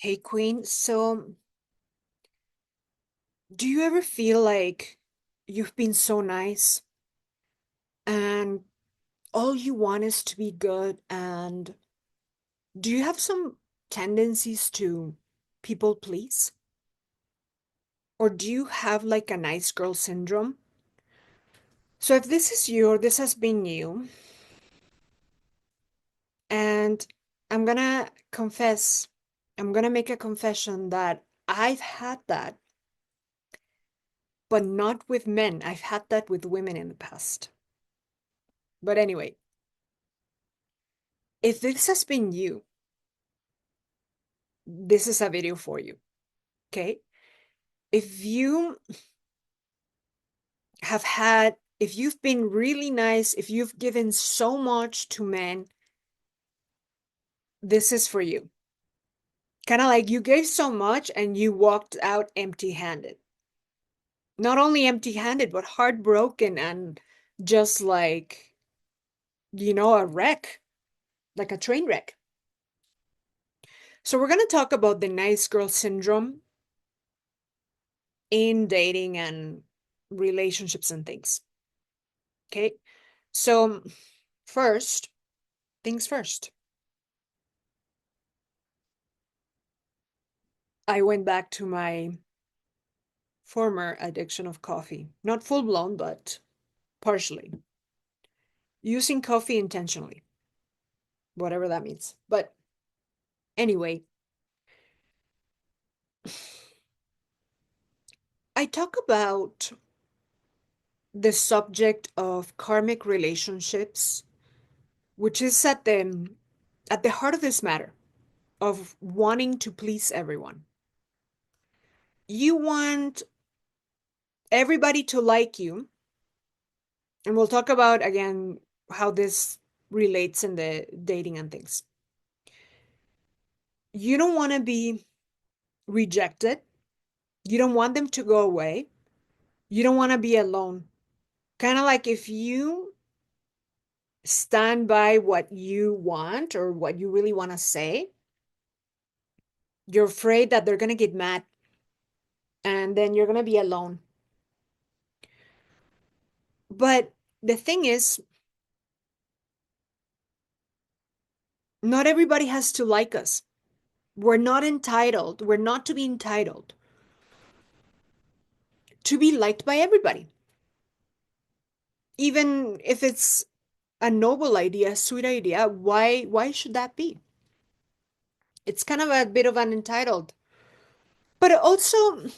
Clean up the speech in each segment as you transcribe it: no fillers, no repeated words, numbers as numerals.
Hey, Queen. So, do you ever feel like you've been so nice and all you want is to be good? And do you have some tendencies to people please? Or do you have like a nice girl syndrome? So, if this is you or this has been you, and I'm gonna confess, I'm gonna make a confession that I've had that, but not with men. I've had that with women in the past. But anyway, if this has been you, this is a video for you. Okay. If you if you've been really nice, if you've given so much to men, this is for you. Kind of like you gave so much and you walked out empty-handed. Not only empty-handed, but heartbroken and just like, a wreck, like a train wreck. So we're going to talk about the nice girl syndrome in dating and relationships and things. Okay. So first things first. I went back to my former addiction of coffee. Not full blown, but partially. Using coffee intentionally, whatever that means. But anyway, I talk about the subject of karmic relationships, which is at the heart of this matter of wanting to please everyone. You want everybody to like you, and we'll talk about again how this relates in the dating and things. You don't want to be rejected. You don't want them to go away. You don't want to be alone. Kind of like if you stand by what you want or what you really want to say, you're afraid that they're going to get mad and then you're going to be alone. But the thing is, not everybody has to like us. We're not entitled, we're not to be entitled to be liked by everybody. Even if it's a noble idea, a sweet idea, why should that be? It's kind of a bit of an entitled, but also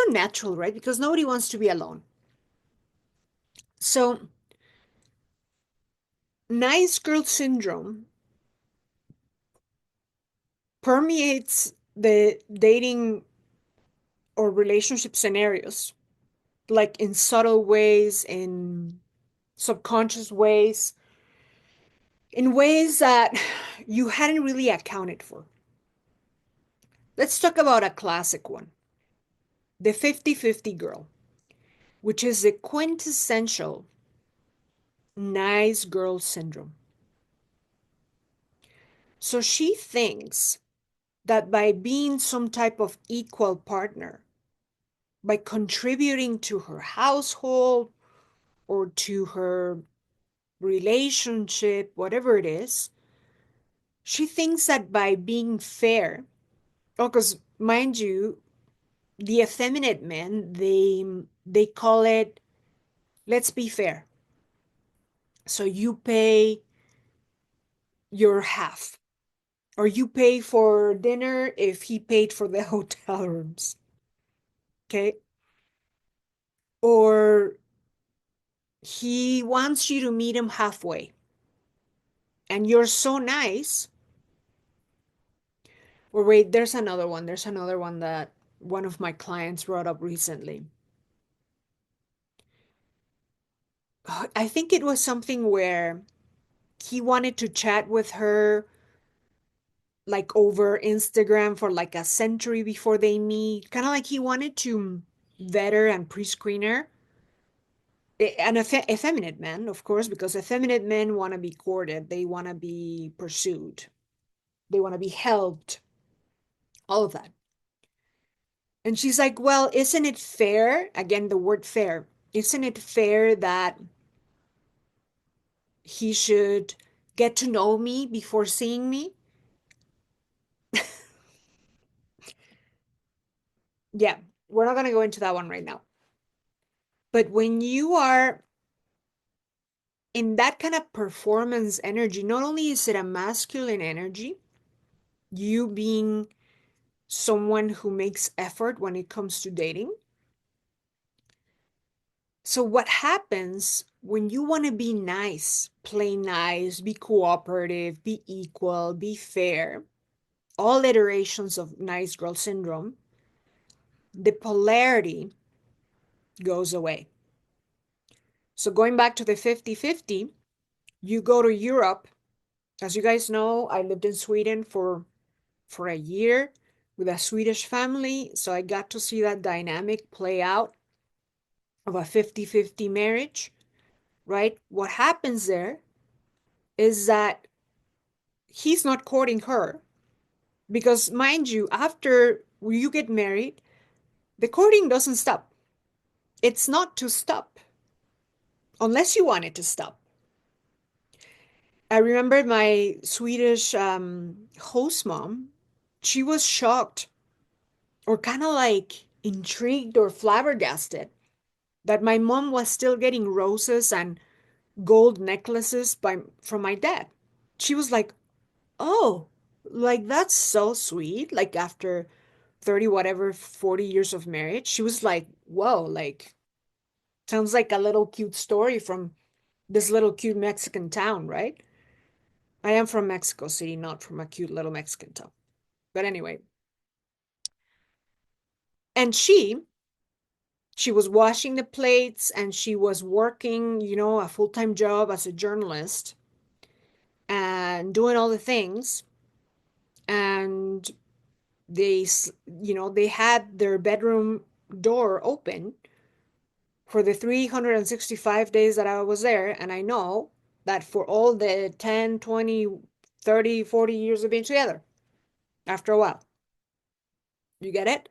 natural, right? Because nobody wants to be alone. So, nice girl syndrome permeates the dating or relationship scenarios, like in subtle ways, in subconscious ways, in ways that you hadn't really accounted for. Let's talk about a classic one, the 50-50 girl, which is the quintessential nice girl syndrome. So she thinks that by being some type of equal partner, by contributing to her household or to her relationship, whatever it is, she thinks that by being fair, oh, because mind you, the effeminate men, they call it, let's be fair. So you pay your half, or you pay for dinner if he paid for the hotel rooms. Okay. Or he wants you to meet him halfway. And you're so nice. Or wait, there's another one. There's another one that one of my clients brought up recently. I think it was something where he wanted to chat with her like over Instagram for like a century before they meet. Kind of like he wanted to vet her and pre-screen her. An effeminate man, of course, because effeminate men want to be courted. They want to be pursued. They want to be helped. all of that. And she's like, well, isn't it fair? Again, the word fair. Isn't it fair that he should get to know me before seeing me? Yeah, we're not going to go into that one right now. But when you are in that kind of performance energy, not only is it a masculine energy, you being someone who makes effort when it comes to dating. So, what happens when you want to be nice, play nice, be cooperative, be equal, be fair, all iterations of nice girl syndrome, the polarity goes away. So, going back to the 50-50, you go to Europe. As you guys know, I lived in Sweden for a year with a Swedish family, so I got to see that dynamic play out of a 50-50 marriage, right? What happens there is that he's not courting her because, mind you, after you get married, the courting doesn't stop. It's not to stop unless you want it to stop. I remember my Swedish host mom, she was shocked or kind of like intrigued or flabbergasted that my mom was still getting roses and gold necklaces from my dad. She was like, "Oh, like that's so sweet." Like after 30 whatever 40 years of marriage, she was like, "Whoa, like sounds like a little cute story from this little cute Mexican town, right?" I am from Mexico City, not from a cute little Mexican town. But anyway, and she was washing the plates and she was working, a full-time job as a journalist and doing all the things. And they, they had their bedroom door open for the 365 days that I was there. And I know that for all the 10, 20, 30, 40 years of being together, after a while, you get it?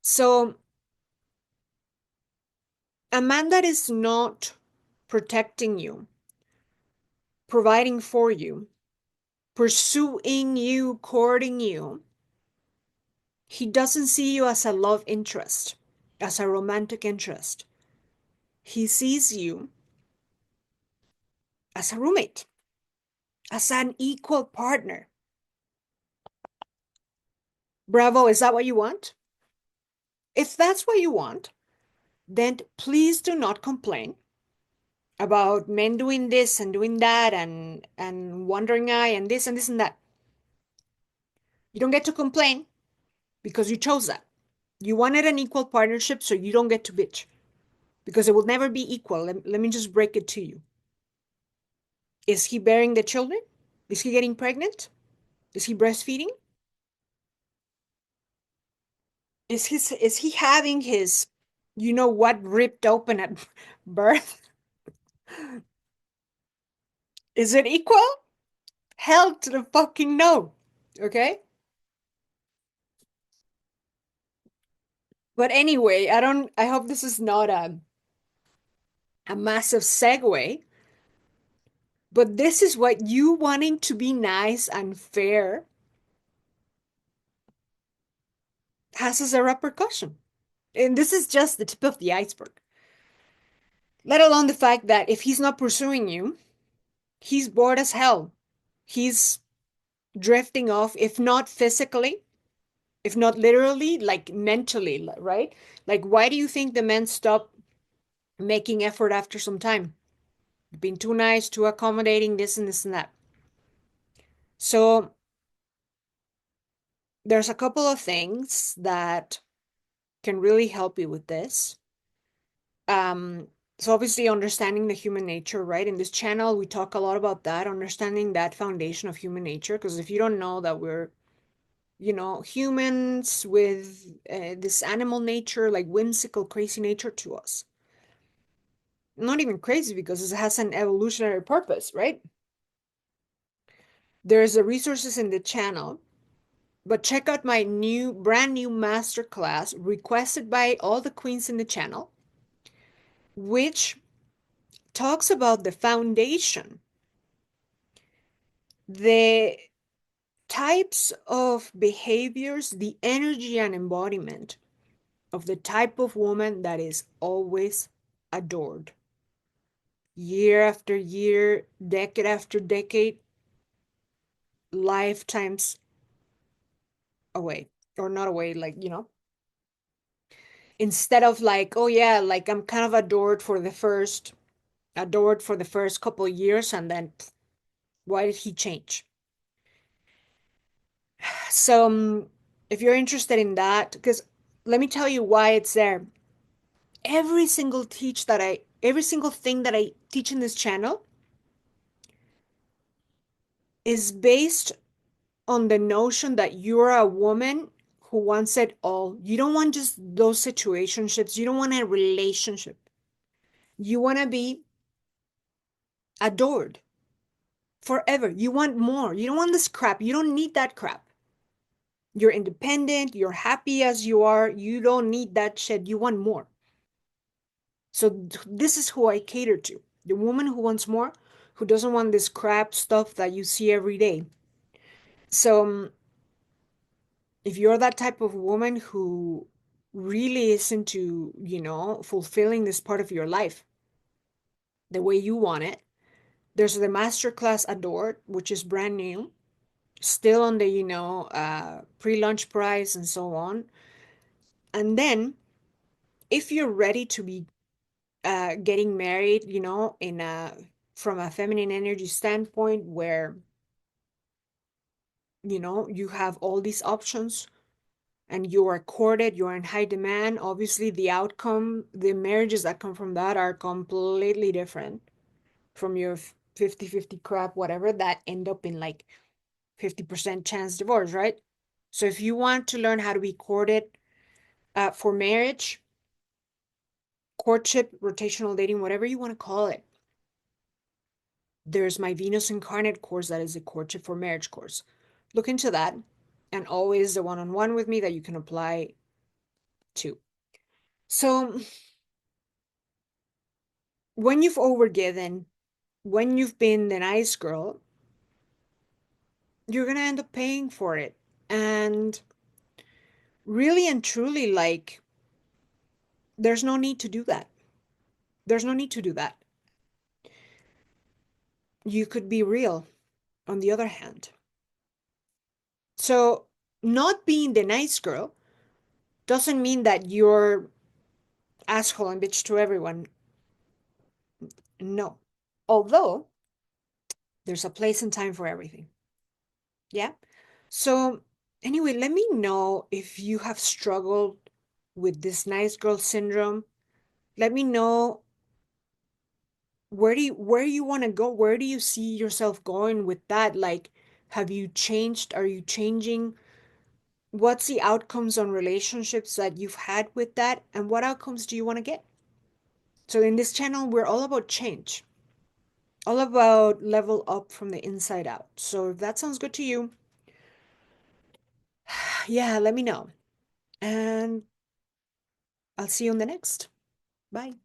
So a man that is not protecting you, providing for you, pursuing you, courting you, he doesn't see you as a love interest, as a romantic interest. He sees you as a roommate, as an equal partner. Bravo, is that what you want? If that's what you want, then please do not complain about men doing this and doing that and wandering eye and this and that. You don't get to complain because you chose that. You wanted an equal partnership, so you don't get to bitch because it will never be equal. Let me just break it to you. Is he bearing the children? Is he getting pregnant? Is he breastfeeding? Is he having his what ripped open at birth? Is it equal? Hell to the fucking no. Okay? But anyway, I hope this is not a massive segue, but this is what you wanting to be nice and fair has as a repercussion. And this is just the tip of the iceberg. Let alone the fact that if he's not pursuing you, he's bored as hell. He's drifting off, if not physically, if not literally, like mentally, right? Like, why do you think the men stop making effort after some time? Being too nice, too accommodating, this and that. So, there's a couple of things that can really help you with this. Um, so obviously understanding the human nature, right? In this channel, we talk a lot about that, understanding that foundation of human nature. Because if you don't know that we're, humans with this animal nature, like whimsical, crazy nature to us. Not even crazy because it has an evolutionary purpose, right? There's a resources in the channel But check out my brand new masterclass requested by all the queens in the channel, which talks about the foundation, the types of behaviors, the energy and embodiment of the type of woman that is always adored. Year after year, decade after decade, lifetimes away. Or not away, like, instead of like, oh yeah, like I'm kind of adored for the first couple of years, and then why did he change? So, if you're interested in that, because let me tell you why it's there. Every single thing that I teach in this channel is based on the notion that you're a woman who wants it all. You don't want just those situationships. You don't want a relationship. You want to be adored forever. You want more. You don't want this crap. You don't need that crap. You're independent. You're happy as you are. You don't need that shit. You want more. So this is who I cater to. The woman who wants more, who doesn't want this crap stuff that you see every day. So if you're that type of woman who really is into, fulfilling this part of your life the way you want it, there's the masterclass Adored, which is brand new, still on the, pre-launch price and so on. And then if you're ready to be getting married, from a feminine energy standpoint, where, you have all these options and you are courted, you're in high demand, obviously the outcome, the marriages that come from that are completely different from your 50-50 crap, whatever, that end up in like 50% chance divorce, right? So if you want to learn how to be courted for marriage, courtship, rotational dating, whatever you want to call it, there's my Venus Incarnate course that is a courtship for marriage course. Look into that, and always the one-on-one with me that you can apply to. So when you've overgiven, when you've been the nice girl, you're going to end up paying for it. And really and truly, like, there's no need to do that. There's no need to do that. You could be real, on the other hand. So, not being the nice girl doesn't mean that you're asshole and bitch to everyone. No. Although, there's a place and time for everything. Yeah? So, anyway, let me know if you have struggled with this nice girl syndrome. Let me know where you want to go. Where do you see yourself going with that? Like, have you changed? Are you changing? What's the outcomes on relationships that you've had with that? And what outcomes do you want to get? So in this channel, we're all about change, all about level up from the inside out. So if that sounds good to you, yeah, let me know. And I'll see you on the next. Bye.